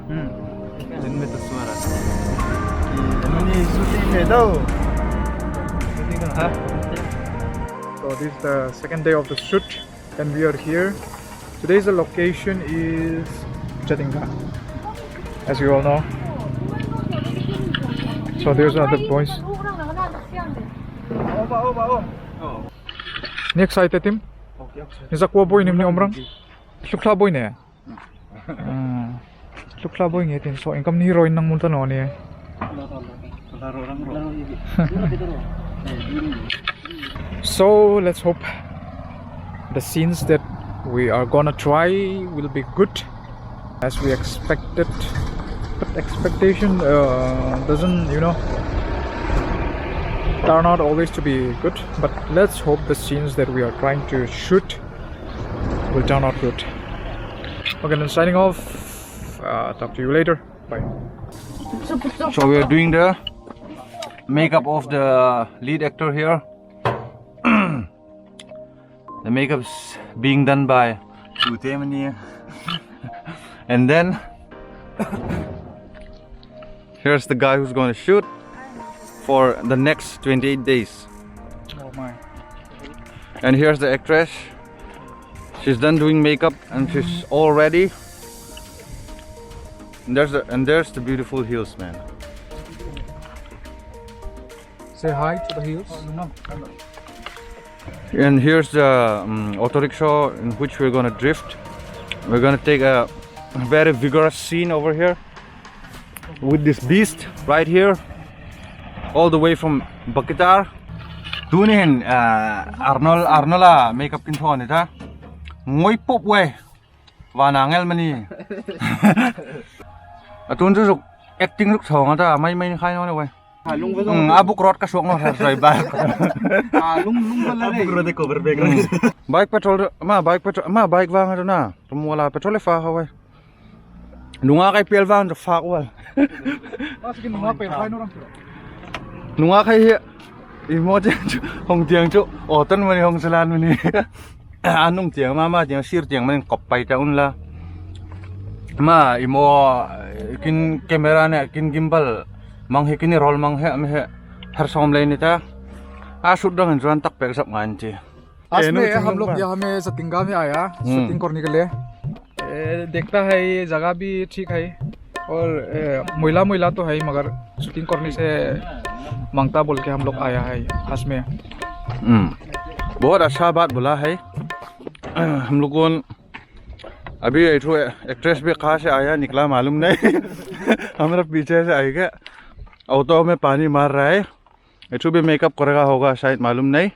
दिन में तो सुअर Mani shooting hai tau. So this is the second day of the shoot and we are here. Today's the location is Jatinga, as you all know. So there's other boys. Ni excited tim? Ni zakwa boy nim ni omrang. Lukla boy ne. Lukla boy ngetin so income ni heroine nang multa no ni. So let's hope the scenes that we are gonna try will be good as we expected, but expectation doesn't, you know, turn out always to be good. But let's hope the scenes that we are trying to shoot will turn out good. Okay, then signing off. Talk to you later. Bye. So we are doing the makeup of the lead actor here. The makeup's being done by Thiaite. And then here's the guy who's going to shoot for the next 28 days. Oh my. And here's the actress. She's done doing makeup and she's all ready. And there's the beautiful hills, man. Say hi to the hills. And here's the auto rickshaw in which we're gonna drift. We're gonna take a very vigorous scene over here with this beast right here, all the way from Bakitar. Tunin Arnola makeup kinthon ita. Ngoi pop way. Vanangel mani. Atun ju acting lúc thong ata mai khai no way. Abuk rot ka suak no sai ba. Lung abuk rot cover bag. Bike petrol bike wang ata na. Tumwala petrol fa hawai. Nunga kay pel wang fa wal. Sige nunga pel khai no ram. Nunga kay hi imo hong tiang chu otan mani hong salan mani. Anong tiang mama tiang sir tiang man koppai ta unla. Ma imo kin camera ne kin gimbal mang he kin roll mang he am he har som le ni ta a shoot dang ran tak pek sap ngan chi आज में हम लोग यहाँ में जतिंगा में आया shooting करने के लिए देखता है ये जगह भी ठीक है और महिला महिला तो है मगर शूटिंग करने से मांगता बोल के हम लोग आया है खास में बहुत अच्छा बात बोला है हम लोग अभी एक्ट्रेस भी कहाँ से आया निकला मालूम नहीं हमारा पीछे से आएगा ऑटो में पानी मार रहा है ऐठो भी मेकअप करेगा होगा शायद मालूम नहीं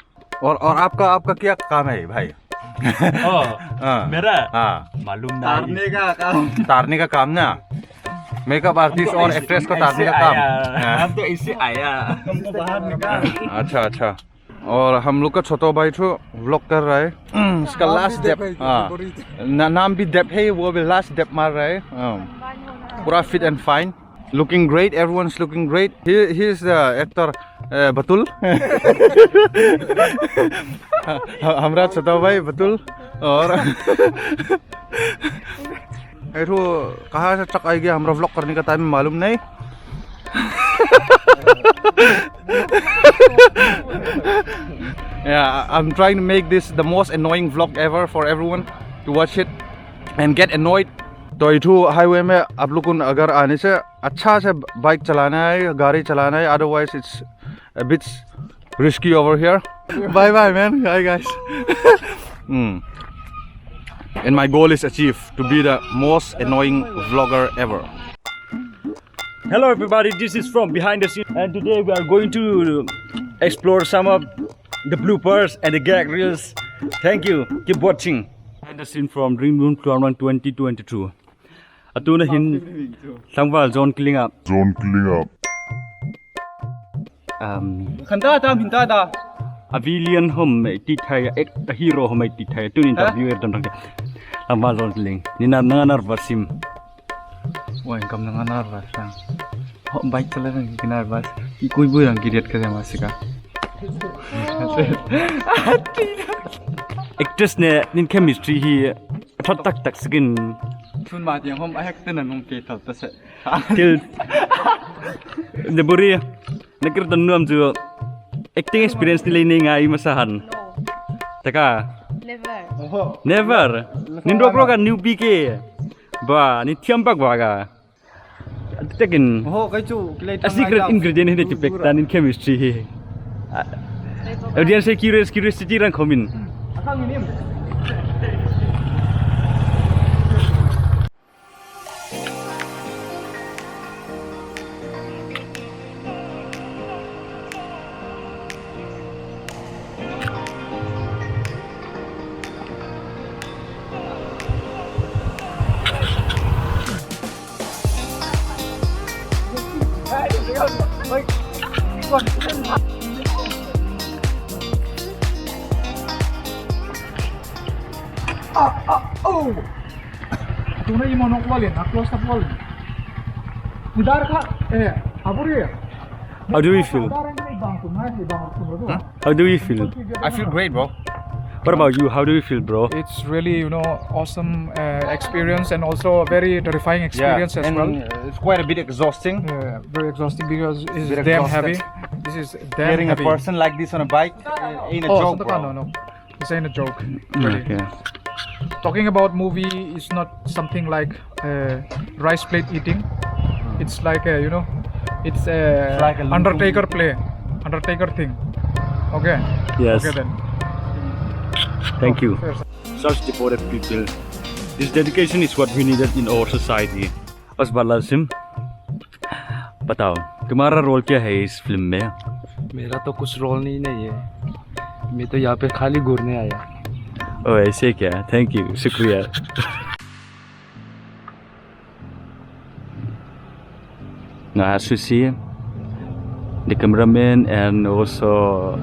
और आपका क्या काम है भाई मेरा मालूम नहीं तारने का काम ना मेकअप आर्टिस्ट और एक्ट्रेस का तारने का काम हम तो इससे आया हमको बाहर निकाल अच्छा और हम लोग का छोटा भाई तो व्लॉग कर रहा है इसका लास्ट डेप नाम भी डेप है वो भी लास्ट डेप मार रहा है पूरा fit and fine looking great, everyone's looking great. He is the actor Batul. हमरा छोटा भाई बतुल और ऐठो कहाँ से चक आई गया हमरा व्लॉग करने का टाइम मालूम नहीं Yeah, I'm trying to make this the most annoying vlog ever for everyone to watch it and get annoyed. तो इठू हाईवे में आप लोग अगर आने से अच्छा से बाइक चलाना है गाड़ी चलाना है otherwise it's a bit risky over here. Bye bye man, bye guys. And my goal is achieved to be the most annoying vlogger ever. Hello everybody, this is from behind the scene and today we are going to explore some of the bloopers and the gag reels. Thank you, keep watching. Behind the scene from Ringnun Tluanglam 2022. Atuna hin sangwal zone killing up. Khanta da a villain home ti thai ek a hero home ti thai tun interview er dam dang sangwal zone killing nina nangar vasim. Wah, income nang nervous lang. Ho bike chala nang nervous. Ikoi boy ang giret ka masika. Actress ne nin chemistry hi thot tak tak skin Sun mà tiếng hôm ai tên là nông kê thật ta sẽ. Til. The buri. Nakir tanum ju acting experience ni lini ngai masahan. Taka. Never. Never. Nindro pro ka new PK. Ba ni thiampak ba ga. Takin. Oh, cái chủ cái A secret ingredient in the pektan in chemistry. Audience curiosity rang khomin. Oh, tuna yung monok walin, close up walin. Nidar ka, aburi. How do you feel? How do you feel? I feel great, bro. What about you? How do you feel, bro? It's really, awesome experience and also a very terrifying experience as and well. it's quite a bit exhausting. Very exhausting because it's Bit damn exhausted. heavy. This is damn Hearing heavy. a person like this on a bike ain't a Oh, joke, Santaka, bro. no. This ain't a joke. Really. Okay. Talking about movie is not something like rice plate eating. It's like it's a like a Undertaker play, Undertaker thing. Okay. Yes. Okay then. Thank you. Fair. Such devoted people. This dedication is what we needed in our society. As Lalsim, बताओ तुम्हारा role क्या है इस film में? मेरा तो कुछ role नहीं है, मैं तो यहाँ पे खाली घूरने आया. Oh, ऐसे क्या? Thank you, शुक्रिया. Now as you see, the cameraman and also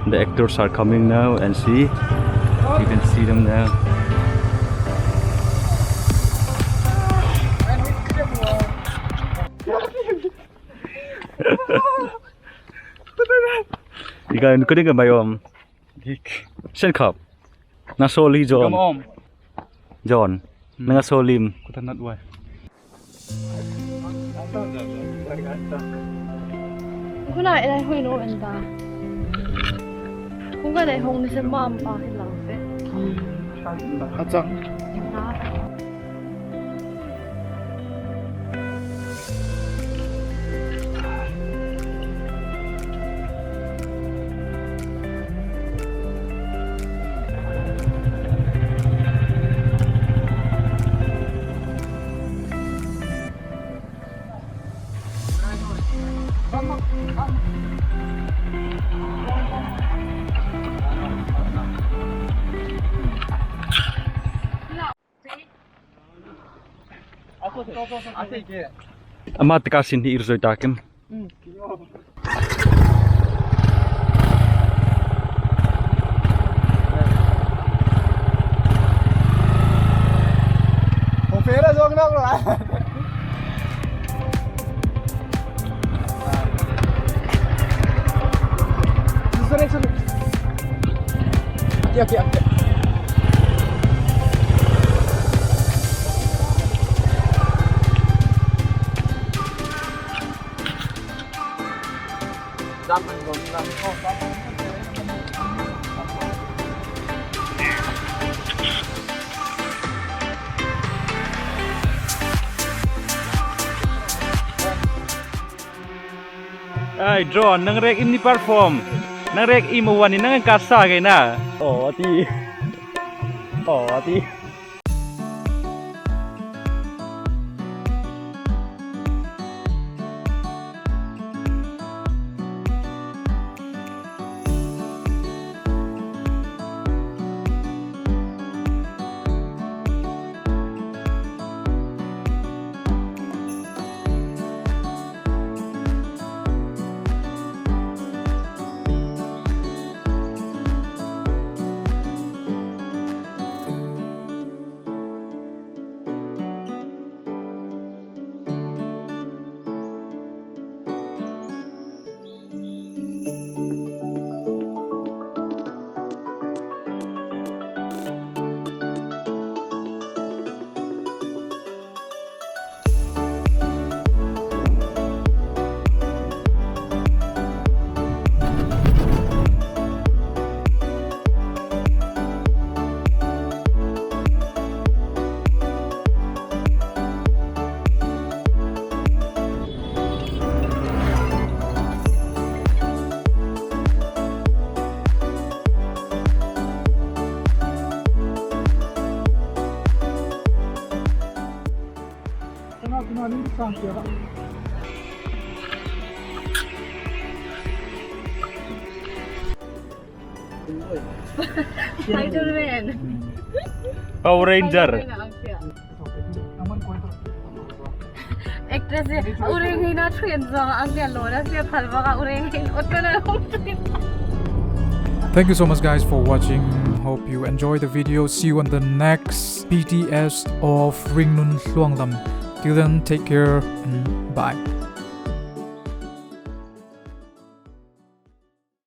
the actors are coming now, and see, you can see them now. Ikan ko din bayom. Sen khop. Na soli John. Come on. John. Na solim. Kutanat wai. Kun lại đây huy nô anh ta. Kun cái này hông sẽ mà âm pa cái lòng phết. Achang. Amat kasin di irzoi takem. Không phế là dương đâu rồi. Sorry. Kìa. Ay, John, nang rek im ni perform. Nang rek im wan ni nang kasa kay na. Oh, ati. Oh, ati. Spider-Man. Power Ranger. Actress ureng na train zong ang dia lora sia phalwa ka ureng otna. Thank you so much guys for watching. Hope you enjoy the video. See you on the next BTS of Ringnun Tluanglam. Till then, take care and bye.